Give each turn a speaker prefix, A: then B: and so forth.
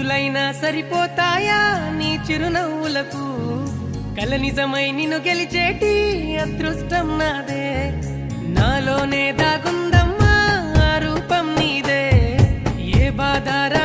A: కోట్లైనా సరిపోతాయా నీ చిరునవ్వులకు? కల నిజమై నిన్ను గెలిచేటి అదృష్టం నాదే. నాలోనే దాగుందమ్మా ఆ రూపం నీదే. ఏ బాధ